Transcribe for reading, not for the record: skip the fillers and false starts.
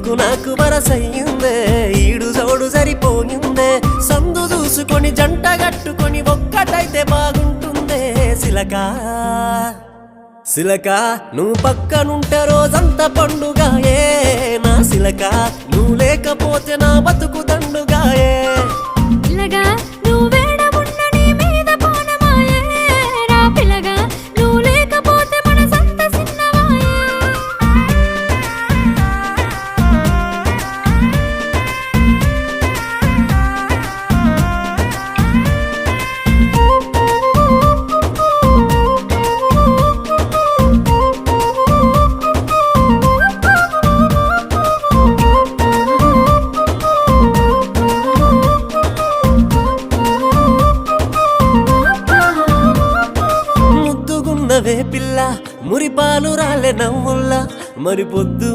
నీకు నాకు వరసయ్యిందే ఈడు జోడు సరిపోయిందే సందు చూసుకొని జంట గట్టుకొని ఒక్కటైతే బాగుంటుందే సిలకా సిలక నువ్వు పక్కనుంటే రోజంతా పండుగాయే నా సిలక నువ్వు లేకపోతే నా బతుకు దండుగాయే పిల్లగా నువ్వు వేడమున్న నీ మీద పోనమాయే రా పిల్లగా నువ్వు లేకపోతే మనసంత సిన్నవాయే ముద్దుగున్నవే పిల్ల మురిపాలు రాలే నవ్వుల్లా మరి పొద్దు